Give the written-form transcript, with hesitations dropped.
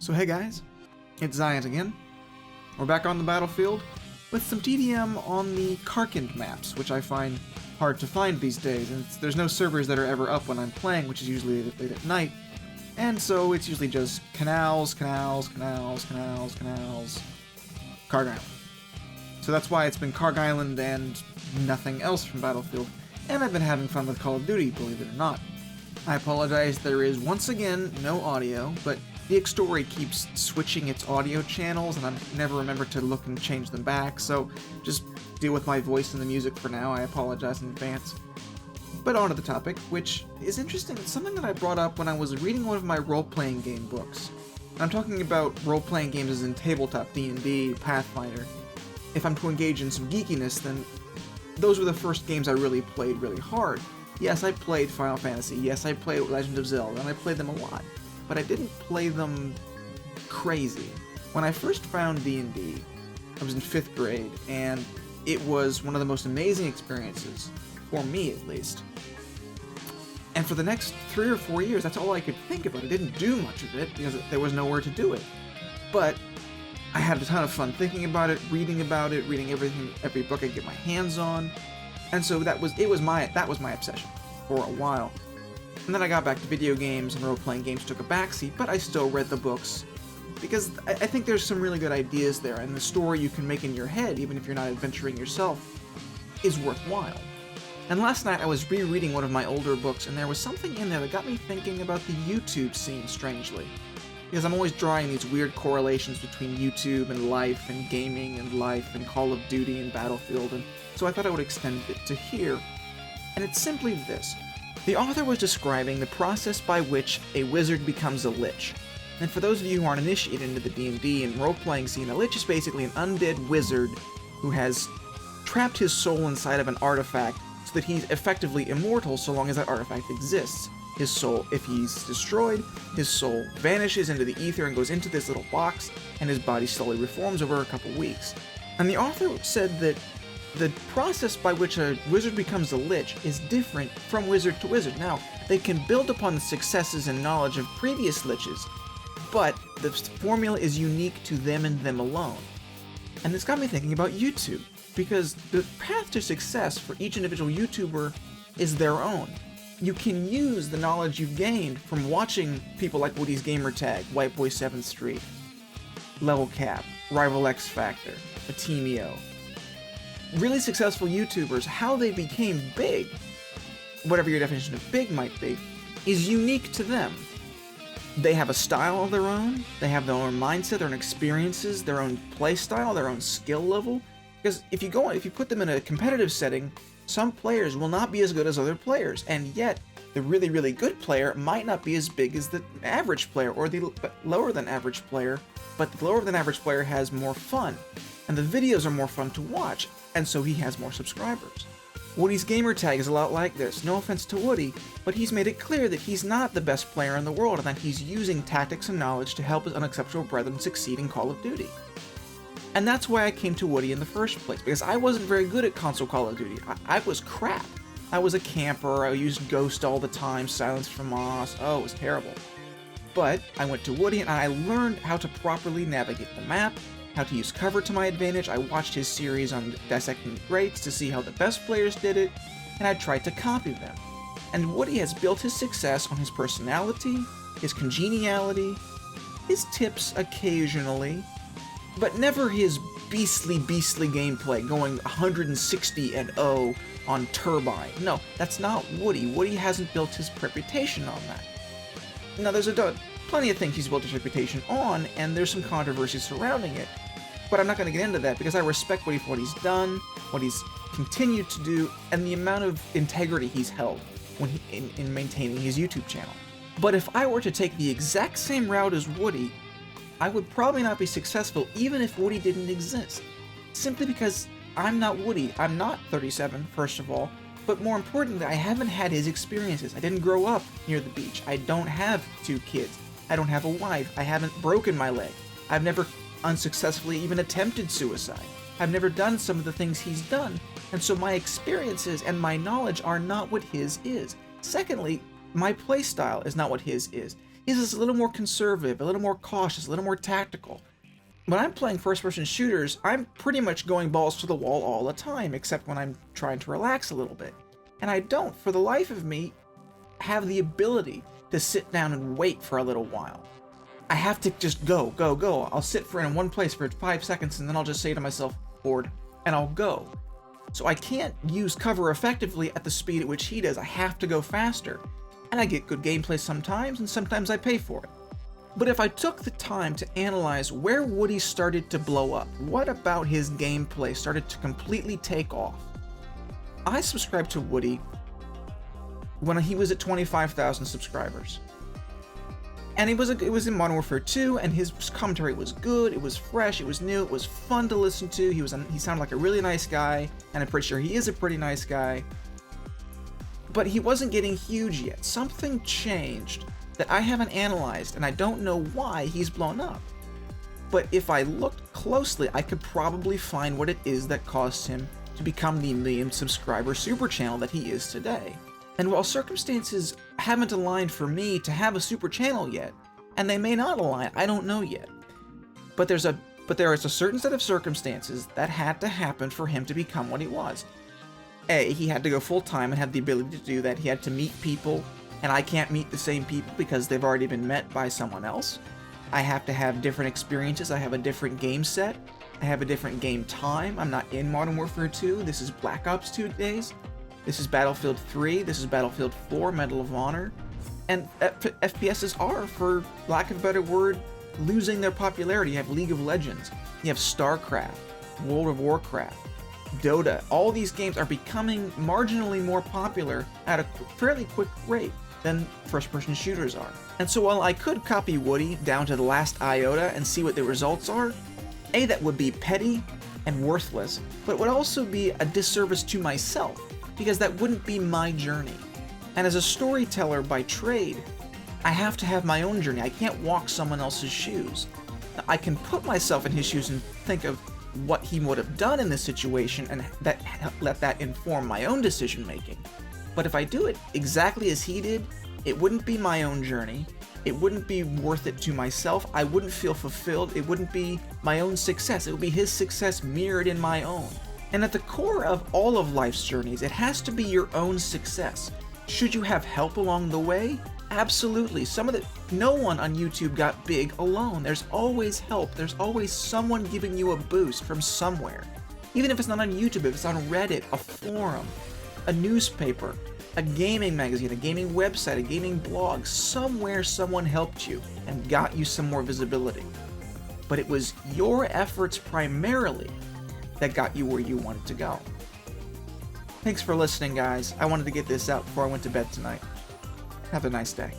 So hey guys, it's Zion again. We're back on the battlefield with some TDM on the Karkand maps, which I find hard to find these days, and there's no servers that are ever up when I'm playing, which is usually late at night, and so it's usually just canals, Karg Island. So that's why it's been Karg Island and nothing else from Battlefield, and I've been having fun with Call of Duty, believe it or not. I apologize, there is once again no audio, but the Story keeps switching its audio channels, and I never remember to look and change them back, so just deal with my voice and the music for now. I apologize in advance. But on to the topic, which is interesting. It's something that I brought up when I was reading one of my role-playing game books. I'm talking about role-playing games as in tabletop, D&D, Pathfinder. If I'm to engage in some geekiness, then those were the first games I really played really hard. Yes, I played Final Fantasy, yes, I played Legend of Zelda, and I played them a lot. But I didn't play them crazy. When I first found D&D, I was in 5th grade, and it was one of the most amazing experiences, for me at least. And for the next 3 or 4 years, that's all I could think about. I didn't do much of it, because there was nowhere to do it. But I had a ton of fun thinking about it, reading every book I could get my hands on. And so that was my obsession for a while. And then I got back to video games, and role-playing games took a backseat, but I still read the books, because I think there's some really good ideas there, and the story you can make in your head, even if you're not adventuring yourself, is worthwhile. And last night I was rereading one of my older books, and there was something in there that got me thinking about the YouTube scene, strangely. Because I'm always drawing these weird correlations between YouTube and life, and gaming and life, and Call of Duty and Battlefield, and so I thought I would extend it to here. And it's simply this. The author was describing the process by which a wizard becomes a lich. And for those of you who aren't initiated into the D&D and role-playing scene, a lich is basically an undead wizard who has trapped his soul inside of an artifact so that he's effectively immortal so long as that artifact exists. His soul, if he's destroyed, his soul vanishes into the ether and goes into this little box, and his body slowly reforms over a couple weeks. And the author said that the process by which a wizard becomes a lich is different from wizard to wizard. Now, they can build upon the successes and knowledge of previous liches, but the formula is unique to them and them alone. And this got me thinking about YouTube, because the path to success for each individual YouTuber is their own. You can use the knowledge you've gained from watching people like Woody's Gamertag, White Boy 7th Street, Level Cap, Rival X Factor, Atemio, really successful YouTubers. How they became big, whatever your definition of big might be, is unique to them. They have a style of their own, they have their own mindset, their own experiences, their own play style, their own skill level. Because if you put them in a competitive setting, some players will not be as good as other players, and yet the really, really good player might not be as big as the average player, or the lower than average player, but the lower than average player has more fun, and the videos are more fun to watch, and so he has more subscribers. Woody's Gamertag is a lot like this. No offense to Woody, but he's made it clear that he's not the best player in the world, and that he's using tactics and knowledge to help his unexceptional brethren succeed in Call of Duty. And that's why I came to Woody in the first place, because I wasn't very good at console Call of Duty. I was crap. I was a camper, I used Ghost all the time, Silence from Moss, oh, it was terrible. But I went to Woody and I learned how to properly navigate the map, how to use cover to my advantage. I watched his series on dissecting the greats to see how the best players did it, and I tried to copy them. And Woody has built his success on his personality, his congeniality, his tips occasionally, but never his beastly gameplay going 160-0 on Turbine. No, that's not Woody. Woody hasn't built his reputation on that. Now, there's plenty of things he's built his reputation on, and there's some controversy surrounding it, but I'm not going to get into that because I respect Woody for what he's done, what he's continued to do, and the amount of integrity he's held when in maintaining his YouTube channel. But if I were to take the exact same route as Woody, I would probably not be successful even if Woody didn't exist. Simply because I'm not Woody. I'm not 37, first of all, but more importantly, I haven't had his experiences. I didn't grow up near the beach. I don't have 2 kids. I don't have a wife. I haven't broken my leg. I've never unsuccessfully even attempted suicide. I've never done some of the things he's done, and so my experiences and my knowledge are not what his is. Secondly, my playstyle is not what his is. He's just a little more conservative, a little more cautious, a little more tactical. When I'm playing first-person shooters, I'm pretty much going balls to the wall all the time, except when I'm trying to relax a little bit. And I don't, for the life of me, have the ability to sit down and wait for a little while. I have to just go. I'll sit in one place for 5 seconds, and then I'll just say to myself, board, and I'll go. So I can't use cover effectively at the speed at which he does. I have to go faster. And I get good gameplay sometimes, and sometimes I pay for it. But if I took the time to analyze where Woody started to blow up, what about his gameplay started to completely take off? I subscribed to Woody when he was at 25,000 subscribers. And it was in Modern Warfare 2, and his commentary was good, it was fresh, it was new, it was fun to listen to, he sounded like a really nice guy, and I'm pretty sure he is a pretty nice guy. But he wasn't getting huge yet. Something changed that I haven't analyzed, and I don't know why he's blown up. But if I looked closely, I could probably find what it is that caused him to become the million subscriber super channel that he is today. And while circumstances haven't aligned for me to have a super channel yet, and they may not align, I don't know yet. But there is a certain set of circumstances that had to happen for him to become what he was. A, he had to go full-time and have the ability to do that. He had to meet people, and I can't meet the same people because they've already been met by someone else. I have to have different experiences. I have a different game set. I have a different game time. I'm not in Modern Warfare 2. This is Black Ops 2 days. This is Battlefield 3. This is Battlefield 4, Medal of Honor. And FPSs are, for lack of a better word, losing their popularity. You have League of Legends. You have StarCraft, World of Warcraft, Dota. All these games are becoming marginally more popular at a fairly quick rate than first-person shooters are. And so while I could copy Woody down to the last iota and see what the results are, A, that would be petty and worthless, but it would also be a disservice to myself, because that wouldn't be my journey. And as a storyteller by trade, I have to have my own journey. I can't walk someone else's shoes. Now, I can put myself in his shoes and think of what he would have done in this situation and let that inform my own decision making. But if I do it exactly as he did, it wouldn't be my own journey. It wouldn't be worth it to myself. I wouldn't feel fulfilled. It wouldn't be my own success. It would be his success mirrored in my own. And at the core of all of life's journeys, it has to be your own success. Should you have help along the way? Absolutely. No one on YouTube got big alone. There's always help. There's always someone giving you a boost from somewhere. Even if it's not on YouTube, if it's on Reddit, a forum, a newspaper, a gaming magazine, a gaming website, a gaming blog, somewhere someone helped you and got you some more visibility. But it was your efforts primarily that got you where you wanted to go. Thanks for listening, guys. I wanted to get this out before I went to bed tonight. Have a nice day.